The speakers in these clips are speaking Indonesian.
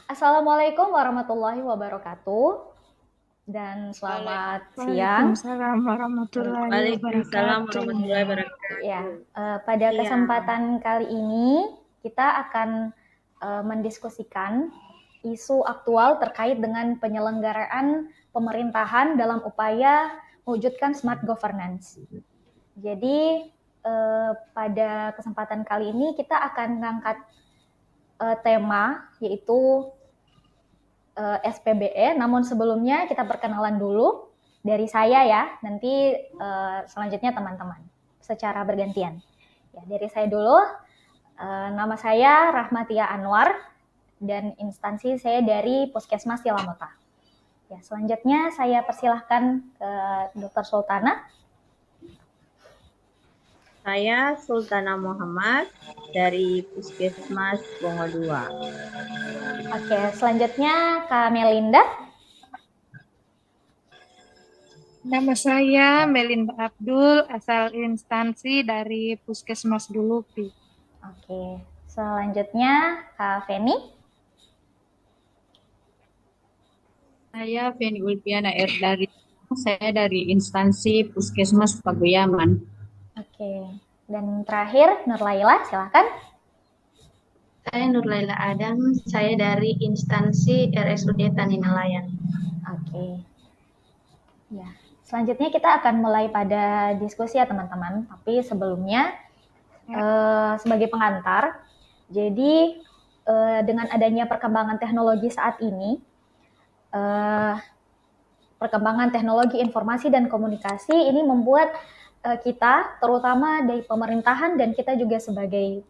Assalamualaikum warahmatullahi wabarakatuh dan selamat siang. Waalaikumsalam warahmatullahi Waalaikumsalam wabarakatuh. warahmatullahi Ya, wabarakatuh. pada Siang. kesempatan kali ini kita akan mendiskusikan isu aktual terkait dengan penyelenggaraan pemerintahan dalam upaya mewujudkan smart governance. Jadi pada kesempatan kali ini kita akan mengangkat tema yaitu SPBE. Namun sebelumnya kita perkenalan dulu dari saya ya, nanti selanjutnya teman-teman secara bergantian. Ya, dari saya dulu, nama saya Rahmatia Anwar dan instansi saya dari Puskesmas Cilamota. Ya, selanjutnya saya persilahkan ke Dr. Sultana. Saya Sultana Muhammad dari Puskesmas Bongo 2. Oke, selanjutnya Kak Melinda. Nama saya Melinda Abdul, asal instansi dari Puskesmas Dulupi. Oke, selanjutnya Kak Feni. Saya Feni Ulpiana saya dari instansi Puskesmas Pagoyaman. Oke, dan terakhir Nurlaila, silakan. Saya Nurlaila Adam, saya dari instansi RSUD Taninalayan. Oke. Ya, selanjutnya kita akan mulai pada diskusi ya teman-teman. Tapi sebelumnya sebagai pengantar, jadi dengan adanya perkembangan teknologi saat ini, perkembangan teknologi informasi dan komunikasi ini membuat kita, terutama dari pemerintahan dan kita juga sebagai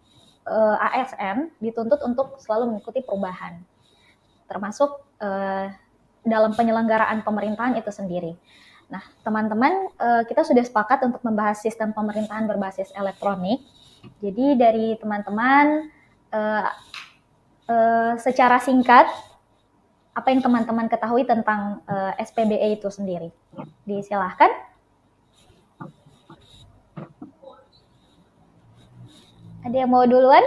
ASN, dituntut untuk selalu mengikuti perubahan, termasuk dalam penyelenggaraan pemerintahan itu sendiri. Nah, teman-teman, kita sudah sepakat untuk membahas sistem pemerintahan berbasis elektronik. Jadi dari teman-teman, secara singkat, apa yang teman-teman ketahui tentang SPBE itu sendiri? Disilahkan. Ada yang mau duluan?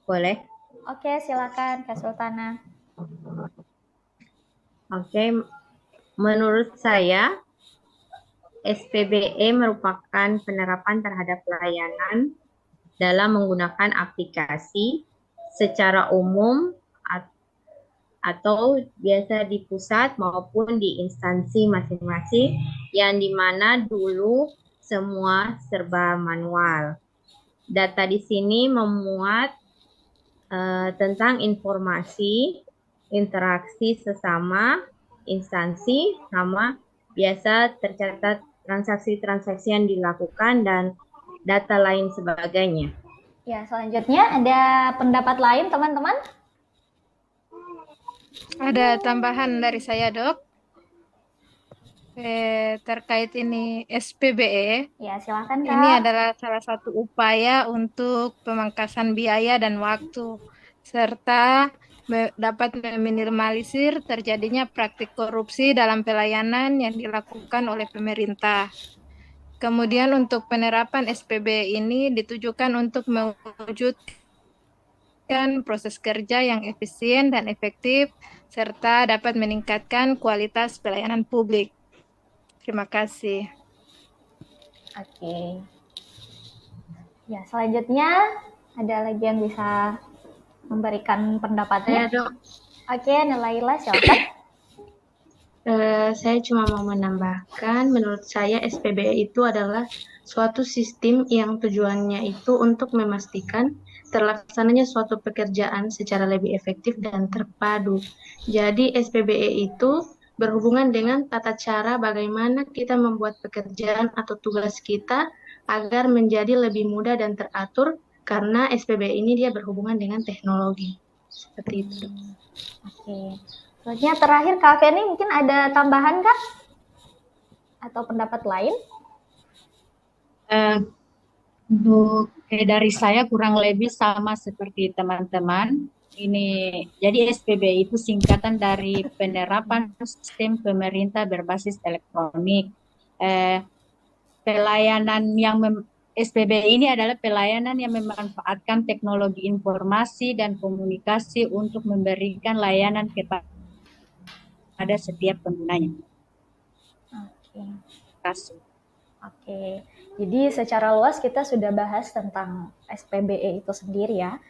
Boleh? Oke, silakan Kak Sultana. Oke, menurut saya SPBE merupakan penerapan terhadap pelayanan dalam menggunakan aplikasi secara umum atau biasa di pusat maupun di instansi masing-masing, yang dimana dulu semua serba manual. Data di sini memuat tentang informasi, interaksi sesama instansi, sama biasa tercatat transaksi-transaksi yang dilakukan dan data lain sebagainya. Ya, selanjutnya ada pendapat lain teman-teman? Ada tambahan dari saya, Dok. Terkait ini SPBE, Ya, silakan Kak. ini adalah salah satu upaya untuk pemangkasan biaya dan waktu, serta dapat meminimalisir terjadinya praktik korupsi dalam pelayanan yang dilakukan oleh pemerintah. Kemudian untuk penerapan SPBE ini ditujukan untuk mewujudkan proses kerja yang efisien dan efektif, serta dapat meningkatkan kualitas pelayanan publik. Terima kasih. Oke. Ya, selanjutnya ada lagi yang bisa memberikan pendapatnya? Saya Dok, Oke, Nelaila silakan. saya cuma mau menambahkan, menurut saya SPBE itu adalah suatu sistem yang tujuannya itu untuk memastikan terlaksananya suatu pekerjaan secara lebih efektif dan terpadu. Jadi SPBE itu berhubungan dengan tata cara bagaimana kita membuat pekerjaan atau tugas kita agar menjadi lebih mudah dan teratur, karena SPBE ini dia berhubungan dengan teknologi. Seperti itu. Oke. Selanjutnya terakhir Kak Feni, mungkin ada tambahan Kak? Atau pendapat lain? Untuk dari saya kurang lebih sama seperti teman-teman. Jadi SPB itu singkatan dari penerapan sistem pemerintah berbasis elektronik. Pelayanan yang SPB ini adalah pelayanan yang memanfaatkan teknologi informasi dan komunikasi untuk memberikan layanan kepada setiap penggunanya. Oke. Terima kasih. Oke. Jadi secara luas kita sudah bahas tentang SPBE itu sendiri ya.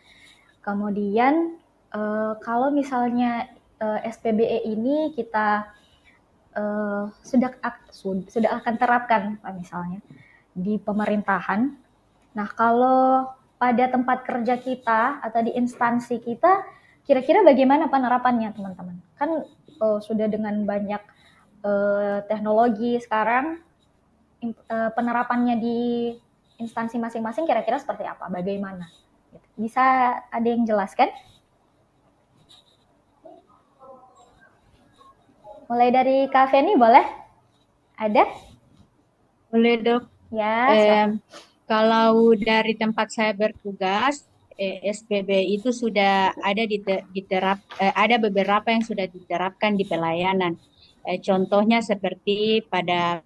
Kemudian kalau misalnya SPBE ini kita sudah akan terapkan misalnya di pemerintahan. Nah, kalau pada tempat kerja kita atau di instansi kita, kira-kira bagaimana penerapannya, teman-teman? Kan sudah dengan banyak teknologi sekarang, penerapannya di instansi masing-masing kira-kira seperti apa? Bagaimana? Bisa ada yang jelaskan? Mulai dari Kak Feni boleh? Ada? Boleh, Dok. Ya, Kalau dari tempat saya bertugas, SPB itu sudah ada ada beberapa yang sudah diterapkan di pelayanan. Contohnya seperti pada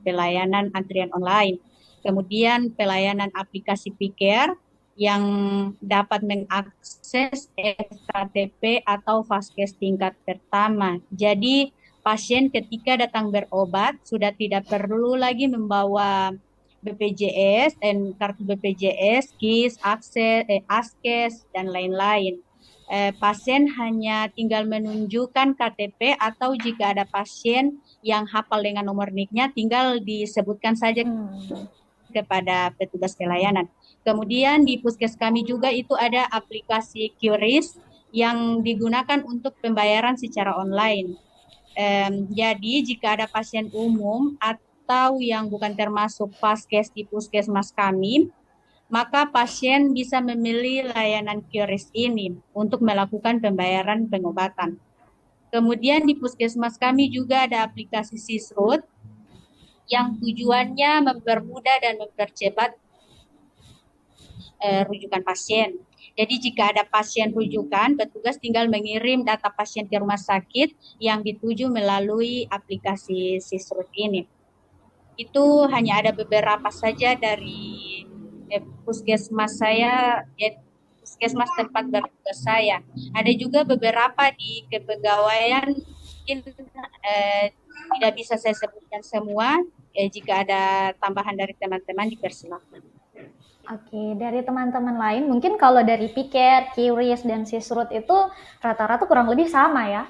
pelayanan antrian online, kemudian pelayanan aplikasi Pikir yang dapat mengakses FKTP atau Vaskes tingkat pertama. Jadi pasien ketika datang berobat sudah tidak perlu lagi membawa BPJS dan kartu BPJS, KIS, ASKES, dan lain-lain. Pasien hanya tinggal menunjukkan KTP atau jika ada pasien yang hafal dengan nomor NIK-nya tinggal disebutkan saja kepada petugas pelayanan. Kemudian di puskes kami juga itu ada aplikasi QRIS yang digunakan untuk pembayaran secara online. Jadi jika ada pasien umum atau yang bukan termasuk vaskes di puskesmas kami, maka pasien bisa memilih layanan QRIS ini untuk melakukan pembayaran pengobatan. Kemudian di puskesmas kami juga ada aplikasi Sisrut yang tujuannya mempermudah dan mempercepat rujukan pasien. Jadi jika ada pasien rujukan, petugas tinggal mengirim data pasien ke rumah sakit yang dituju melalui aplikasi Sisrut ini. Itu hanya ada beberapa saja dari puskesmas saya, puskesmas tempat bertugas saya. Ada juga beberapa di kepegawaian, mungkin tidak bisa saya sebutkan semua. Jika ada tambahan dari teman-teman dipersilakan. Oke, dari teman-teman lain, mungkin kalau dari Pikir, QRIS, dan Sisrut itu rata-rata kurang lebih sama ya.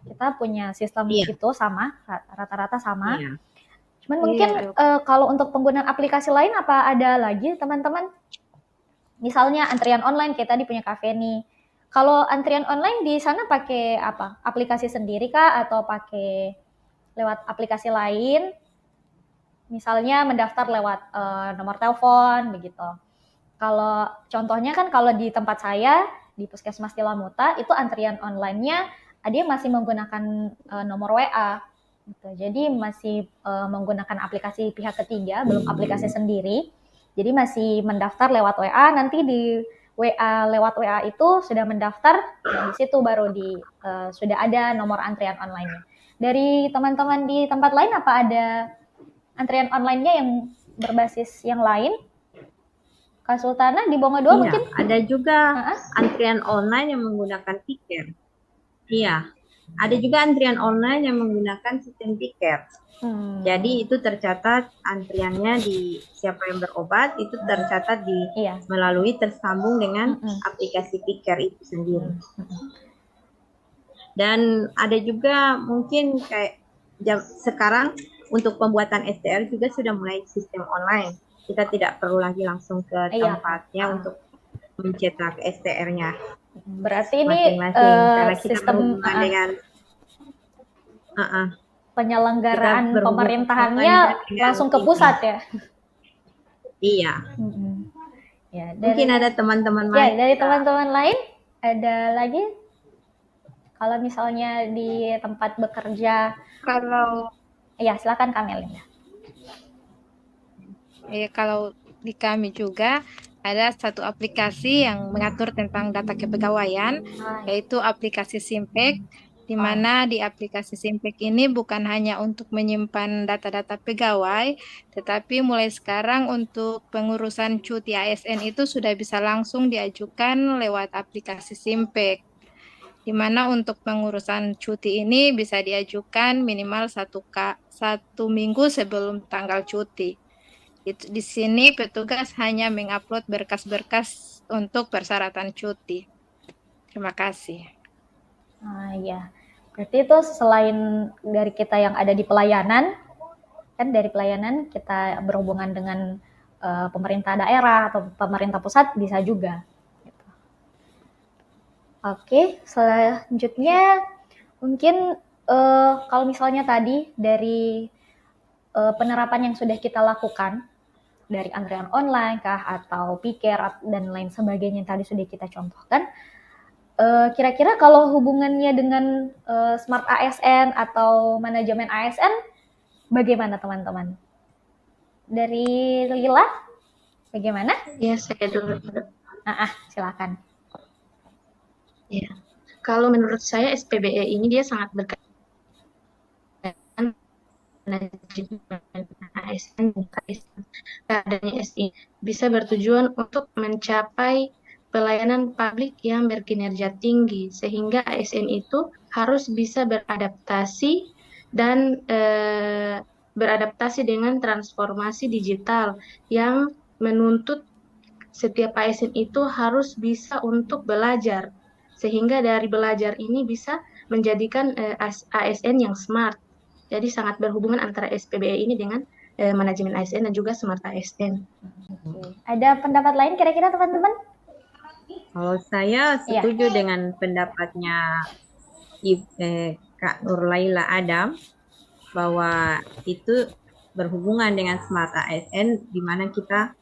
Kita punya sistem itu sama, rata-rata sama. Iya. Cuman mungkin kalau untuk penggunaan aplikasi lain apa ada lagi teman-teman? Misalnya antrian online, kita tadi punya Cafe nih. Kalau antrian online di sana pakai apa? Aplikasi sendiri kah atau pakai lewat aplikasi lain? Misalnya mendaftar lewat nomor telepon begitu. Kalau contohnya kan kalau di tempat saya di Puskesmas Tilamuta itu antrian online-nya dia masih menggunakan nomor WA gitu. Jadi masih menggunakan aplikasi pihak ketiga, belum aplikasi sendiri. Jadi masih mendaftar lewat WA, nanti di lewat WA itu sudah mendaftar, nah di situ baru sudah ada nomor antrian online-nya. Dari teman-teman di tempat lain apa ada antrian online-nya yang berbasis yang lain? Kak Sultana di Bongo 2 mungkin? Ada juga antrian online yang menggunakan Pikir. Iya, ada juga antrian online yang menggunakan sistem Pikir. Jadi itu tercatat antriannya di siapa yang berobat itu tercatat melalui tersambung dengan aplikasi Pikir itu sendiri. Dan ada juga mungkin kayak sekarang untuk pembuatan STR juga sudah mulai sistem online. Kita tidak perlu lagi langsung ke tempatnya untuk mencetak STR-nya. Berarti ini karena kita sistem dengan penyelenggaraan pemerintahannya langsung ke pusat ya? Iya. Ya, mungkin ada teman-teman lain. Dari teman-teman lain ada lagi? Kalau misalnya di tempat bekerja, silakan Kamelinda. Kalau di kami juga ada satu aplikasi yang mengatur tentang data kepegawaian, yaitu aplikasi Simpek, di di mana di aplikasi Simpek ini bukan hanya untuk menyimpan data-data pegawai, tetapi mulai sekarang untuk pengurusan cuti ASN itu sudah bisa langsung diajukan lewat aplikasi Simpek. Di mana untuk pengurusan cuti ini bisa diajukan minimal satu minggu sebelum tanggal cuti. Di sini petugas hanya mengupload berkas-berkas untuk persyaratan cuti. Terima kasih. Ya, berarti itu selain dari kita yang ada di pelayanan, kan dari pelayanan kita berhubungan dengan pemerintah daerah atau pemerintah pusat bisa juga. Gitu. Oke, selanjutnya mungkin kalau misalnya tadi dari penerapan yang sudah kita lakukan dari antrian online kah atau piker dan lain sebagainya yang tadi sudah kita contohkan. Kira-kira kalau hubungannya dengan Smart ASN atau manajemen ASN, bagaimana teman-teman? Dari Lila, bagaimana? Ya, saya dulu. Silakan. Ya, kalau menurut saya SPBE ini dia sangat berkaitan manajemen ASN dan KSN. Keadaannya SI bisa bertujuan untuk mencapai pelayanan publik yang berkinerja tinggi, sehingga ASN itu harus bisa beradaptasi dan beradaptasi dengan transformasi digital yang menuntut setiap ASN itu harus bisa untuk belajar, sehingga dari belajar ini bisa menjadikan ASN yang smart. Jadi sangat berhubungan antara SPBE ini dengan manajemen ASN dan juga Smart ASN. Ada pendapat lain kira-kira teman-teman? Kalau saya setuju dengan pendapatnya Kak Nurlaila Adam, bahwa itu berhubungan dengan Smart ASN, di mana kita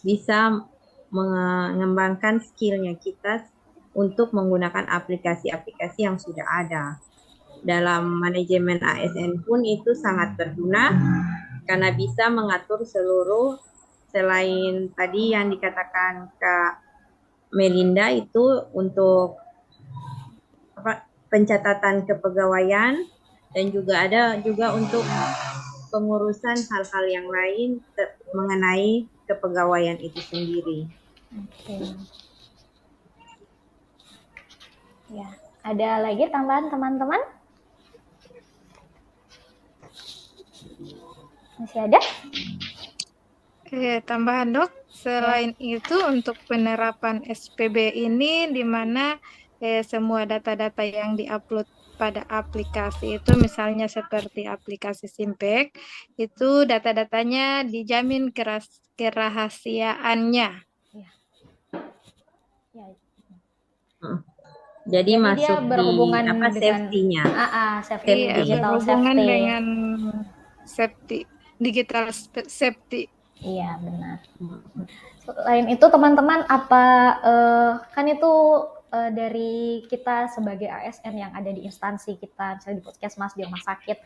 bisa mengembangkan skillnya kita untuk menggunakan aplikasi-aplikasi yang sudah ada. Dalam manajemen ASN pun itu sangat berguna karena bisa mengatur seluruh, selain tadi yang dikatakan Kak Melinda itu untuk pencatatan kepegawaian, dan juga ada juga untuk pengurusan hal-hal yang lain mengenai kepegawaian itu sendiri. Ya, ada lagi tambahan teman-teman? Masih ada? Tambahan dok, selain itu untuk penerapan SPB ini di mana semua data-data yang diupload pada aplikasi itu, misalnya seperti aplikasi Simpek, itu data-datanya dijamin kerahasiaannya. Jadi masuk dia berhubungan di dengan safety-nya. Safety, digital berhubungan safety. dengan safety, digital safety. Iya, benar. Selain itu teman-teman, kan itu dari kita sebagai ASN yang ada di instansi kita, misalnya di puskesmas, di rumah sakit,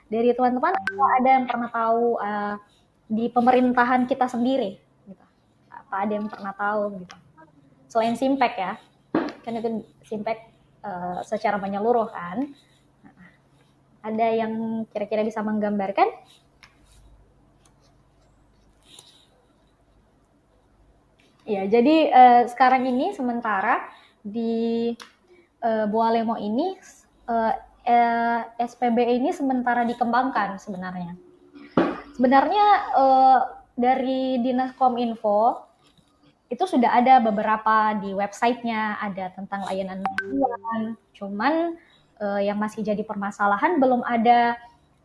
dari teman-teman ada yang pernah tahu di pemerintahan kita sendiri, gitu. Apa ada yang pernah tahu gitu? Selain Simpek ya, kan itu Simpek secara menyeluruh kan. Ada yang kira-kira bisa menggambarkan? Ya, jadi sekarang ini sementara di Bualemo ini SPB ini sementara dikembangkan sebenarnya. Sebenarnya dari Dinas Kominfo itu sudah ada beberapa di websitenya, ada tentang layanan bantuan. Cuman yang masih jadi permasalahan belum ada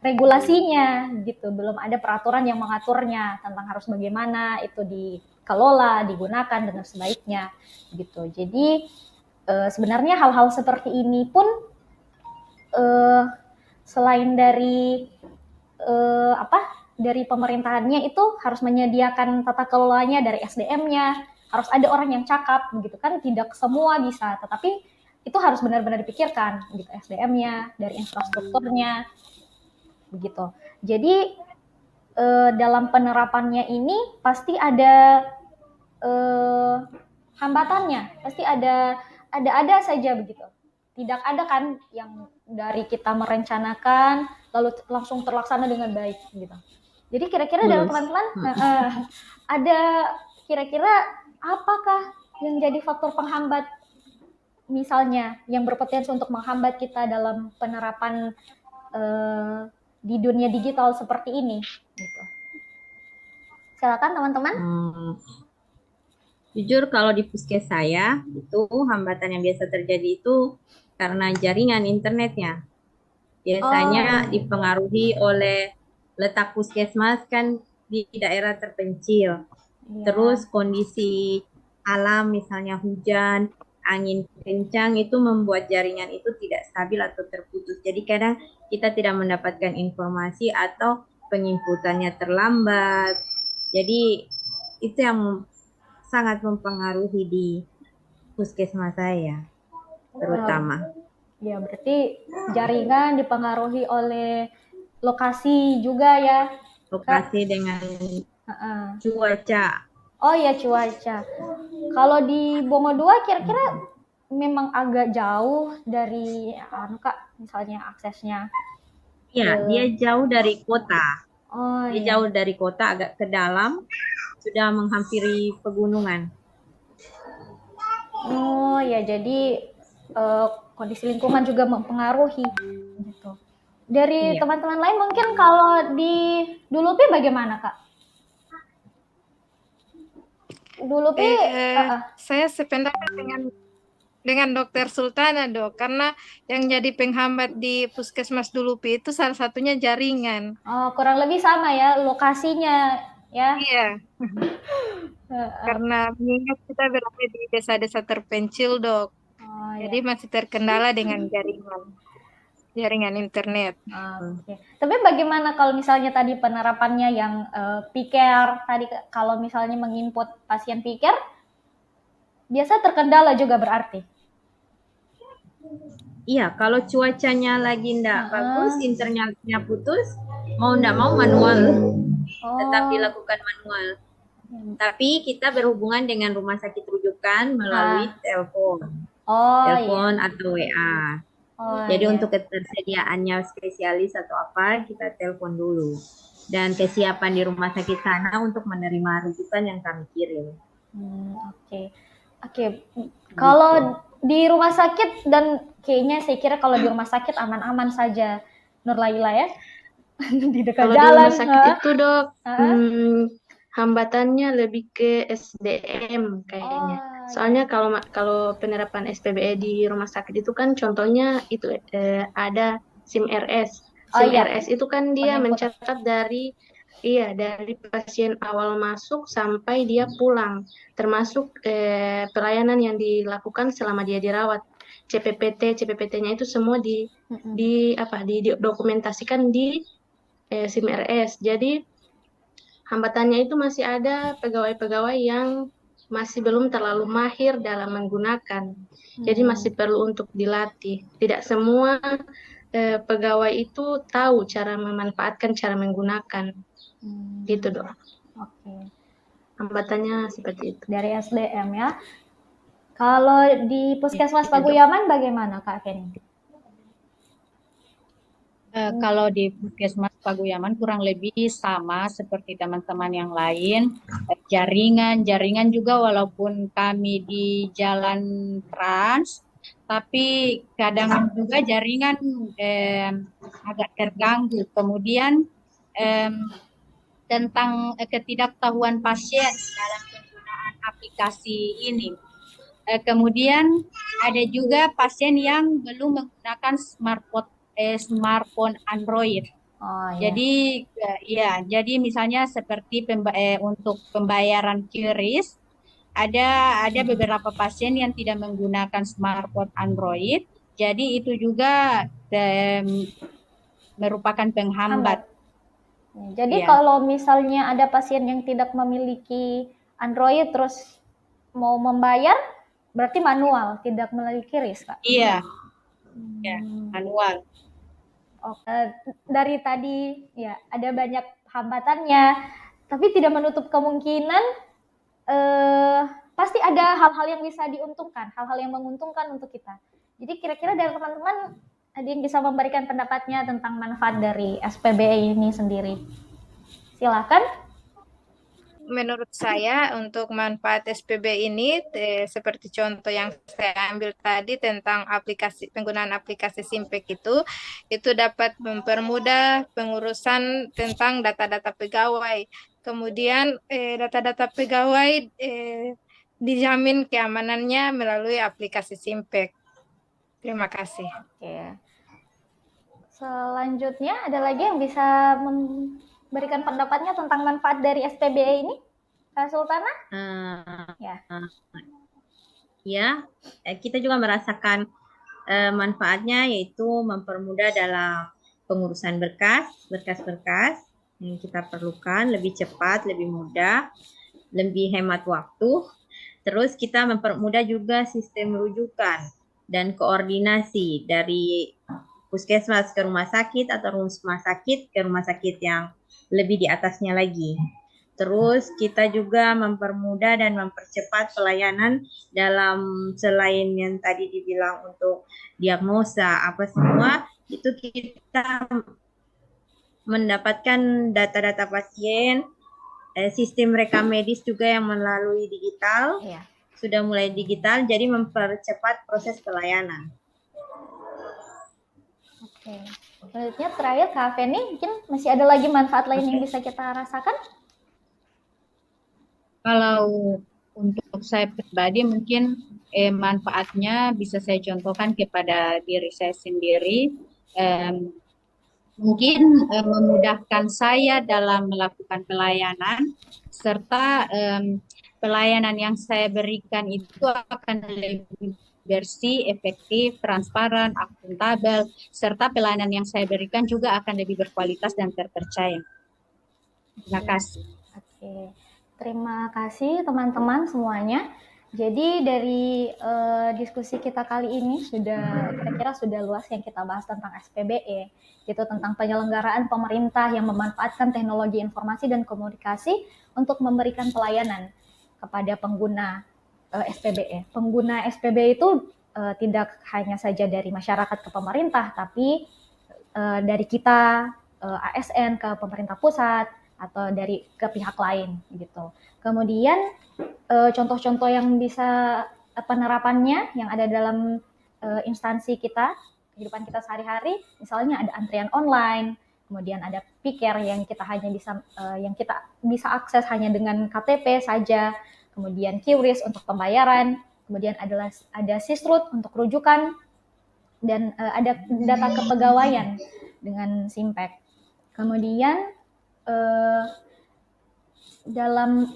regulasinya gitu, belum ada peraturan yang mengaturnya tentang harus bagaimana itu dikelola, digunakan dengan sebaiknya gitu. Jadi sebenarnya hal-hal seperti ini pun selain dari dari pemerintahannya itu harus menyediakan tata kelolanya dari SDM-nya, harus ada orang yang cakap begitu kan, tidak semua bisa, tetapi itu harus benar-benar dipikirkan gitu, SDM-nya, dari infrastrukturnya begitu. Jadi dalam penerapannya ini pasti ada hambatannya, pasti ada saja begitu. tidak ada kan yang dari kita merencanakan lalu langsung terlaksana dengan baik gitu. Jadi kira-kira dari teman-teman ada kira-kira apakah yang jadi faktor penghambat misalnya yang berpotensi untuk menghambat kita dalam penerapan di dunia digital seperti ini gitu. Silakan teman-teman. Jujur kalau di puskes saya itu hambatan yang biasa terjadi itu karena jaringan internetnya. Biasanya dipengaruhi oleh letak puskesmas kan di daerah terpencil. Terus kondisi alam misalnya hujan, angin kencang itu membuat jaringan itu tidak stabil atau terputus. Jadi kadang kita tidak mendapatkan informasi atau penginputannya terlambat. Jadi itu yang sangat mempengaruhi di puskesmas saya terutama. Ya, berarti jaringan dipengaruhi oleh lokasi juga ya. Lokasi dengan cuaca. Oh ya, cuaca. Kalau di Bongo 2 kira-kira memang agak jauh dari Kak, misalnya aksesnya. Iya, dia jauh dari kota. Jauh dari kota, agak ke dalam, sudah menghampiri pegunungan. Oh ya, jadi kondisi lingkungan juga mempengaruhi gitu. Dari teman-teman lain mungkin kalau di Dulupi bagaimana Kak? Dulupi saya sependapat dengan Dokter Sultana Dok, karena yang jadi penghambat di Puskesmas Dulupi itu salah satunya jaringan. Oh, kurang lebih sama ya lokasinya ya. Iya. Karena mengingat kita berada di desa-desa terpencil Dok. Jadi masih terkendala dengan jaringan internet. Okay. Tapi bagaimana kalau misalnya tadi penerapannya yang piker tadi, kalau misalnya menginput pasien piker biasa terkendala juga berarti? Iya, kalau cuacanya lagi ndak bagus, internetnya putus, mau ndak mau manual, tetap dilakukan manual. Tapi kita berhubungan dengan rumah sakit rujukan melalui telepon, atau WA. Jadi untuk ketersediaannya spesialis atau apa, kita telepon dulu. Dan kesiapan di rumah sakit sana untuk menerima rujukan yang kami kirim. Oke. Kalau di rumah sakit, dan kayaknya saya kira kalau di rumah sakit aman-aman saja, Nur Laila ya. Di dekat kalau jalan. Di rumah sakit itu Dok, hambatannya lebih ke SDM kayaknya. Soalnya kalau penerapan SPBE di rumah sakit itu kan contohnya itu ada SIM RS. SIM RS itu kan dia mencatat dari pasien awal masuk sampai dia pulang, termasuk pelayanan yang dilakukan selama dia dirawat. CPPT-nya itu semua didokumentasikan di SIM RS. Jadi hambatannya itu masih ada pegawai-pegawai yang masih belum terlalu mahir dalam menggunakan. Jadi masih perlu untuk dilatih. Tidak semua pegawai itu tahu cara memanfaatkan, cara menggunakan. Gitu Dok. Hambatannya seperti itu. Dari SDM ya. Kalau di Puskesmas Paguyaman bagaimana Kak Kenny? Kalau di Puskesmas Paguyaman kurang lebih sama seperti teman-teman yang lain. Jaringan juga walaupun kami di Jalan Trans, tapi kadang juga jaringan agak terganggu. Kemudian tentang ketidaktahuan pasien dalam penggunaan aplikasi ini. Kemudian ada juga pasien yang belum menggunakan smartphone Android. Jadi jadi misalnya seperti untuk pembayaran QRIS ada beberapa pasien yang tidak menggunakan smartphone Android. Jadi itu juga merupakan penghambat. Jadi kalau misalnya ada pasien yang tidak memiliki Android terus mau membayar berarti manual, tidak melalui QRIS, Kak? Iya. Manual. Dari tadi ya ada banyak hambatannya, tapi tidak menutup kemungkinan pasti ada hal-hal yang bisa diuntungkan, hal-hal yang menguntungkan untuk kita. Jadi kira-kira dari teman-teman ada yang bisa memberikan pendapatnya tentang manfaat dari SPBE ini sendiri? Silakan. Menurut saya untuk manfaat SPB ini seperti contoh yang saya ambil tadi tentang penggunaan aplikasi Simpek itu dapat mempermudah pengurusan tentang data-data pegawai. Kemudian data-data pegawai dijamin keamanannya melalui aplikasi Simpek. Terima kasih. Oke. Selanjutnya ada lagi yang bisa memberikan pendapatnya tentang manfaat dari SPBE ini? Kak Sultana? Ya, kita juga merasakan manfaatnya, yaitu mempermudah dalam pengurusan berkas-berkas yang kita perlukan, lebih cepat, lebih mudah, lebih hemat waktu. Terus kita mempermudah juga sistem rujukan dan koordinasi dari puskesmas ke rumah sakit atau rumah sakit ke rumah sakit yang lebih di atasnya lagi. Terus kita juga mempermudah dan mempercepat pelayanan dalam selain yang tadi dibilang untuk diagnosa apa semua, itu kita mendapatkan data-data pasien, sistem rekam medis juga yang melalui digital, sudah mulai digital, jadi mempercepat proses pelayanan. Oke. Selanjutnya terakhir Kak Feni, mungkin masih ada lagi manfaat lain yang bisa kita rasakan? Kalau untuk saya pribadi mungkin manfaatnya bisa saya contohkan kepada diri saya sendiri. Mungkin memudahkan saya dalam melakukan pelayanan, serta pelayanan yang saya berikan itu akan lebih bersih, efektif, transparan, akuntabel, serta pelayanan yang saya berikan juga akan lebih berkualitas dan terpercaya. Terima kasih. Oke. Terima kasih teman-teman semuanya. Jadi dari diskusi kita kali ini kira-kira sudah luas yang kita bahas tentang SPBE, gitu, tentang penyelenggaraan pemerintah yang memanfaatkan teknologi informasi dan komunikasi untuk memberikan pelayanan kepada pengguna SPBE. Pengguna SPBE itu tidak hanya saja dari masyarakat ke pemerintah, tapi dari kita ASN ke pemerintah pusat, atau dari ke pihak lain gitu. Kemudian contoh-contoh yang bisa penerapannya yang ada dalam instansi kita, kehidupan kita sehari-hari, misalnya ada antrian online, kemudian ada Piker yang kita bisa akses hanya dengan KTP saja, kemudian QRIS untuk pembayaran, kemudian ada Sisrut untuk rujukan, dan ada data kepegawaian dengan Simpek. Kemudian dalam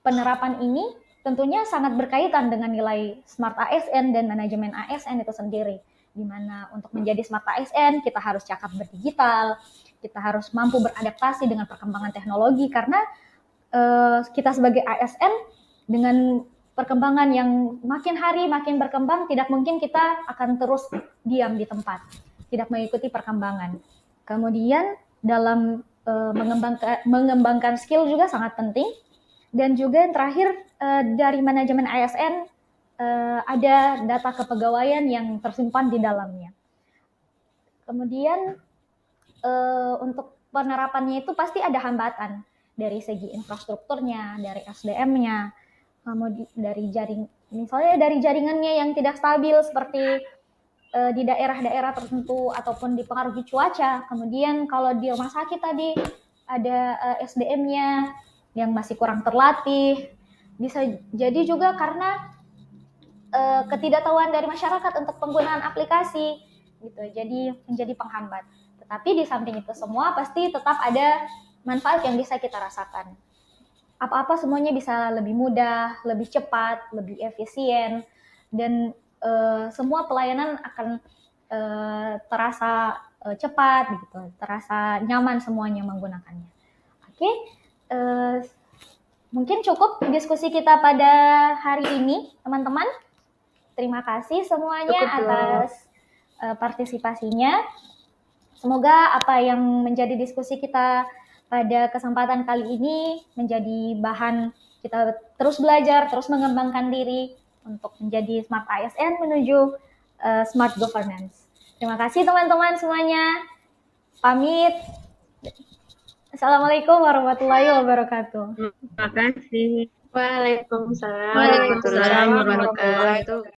penerapan ini tentunya sangat berkaitan dengan nilai Smart ASN dan manajemen ASN itu sendiri, di mana untuk menjadi Smart ASN kita harus cakap berdigital, kita harus mampu beradaptasi dengan perkembangan teknologi, karena kita sebagai ASN dengan perkembangan yang makin hari makin berkembang, tidak mungkin kita akan terus diam di tempat, tidak mengikuti perkembangan. Kemudian dalam mengembangkan skill juga sangat penting. Dan juga yang terakhir dari manajemen ASN ada data kepegawaian yang tersimpan di dalamnya. Kemudian untuk penerapannya itu pasti ada hambatan dari segi infrastrukturnya, dari SDM-nya, misalnya dari jaringannya yang tidak stabil seperti di daerah-daerah tertentu ataupun dipengaruhi cuaca. Kemudian kalau di rumah sakit tadi ada SDM-nya yang masih kurang terlatih. Bisa jadi juga karena ketidaktahuan dari masyarakat untuk penggunaan aplikasi gitu. Jadi menjadi penghambat. Tetapi di samping itu semua pasti tetap ada manfaat yang bisa kita rasakan. Apa-apa semuanya bisa lebih mudah, lebih cepat, lebih efisien, dan semua pelayanan akan terasa cepat, gitu, terasa nyaman semuanya menggunakannya. Oke, mungkin cukup diskusi kita pada hari ini, teman-teman. Terima kasih semuanya atas partisipasinya. Semoga apa yang menjadi diskusi kita pada kesempatan kali ini menjadi bahan kita terus belajar, terus mengembangkan diri untuk menjadi Smart ASN menuju smart governance. Terima kasih teman-teman semuanya. Pamit. Assalamualaikum warahmatullahi wabarakatuh. Terima kasih. Waalaikumsalam Waalaikumsalam warahmatullahi warahmatullahi wabarakatuh. wabarakatuh.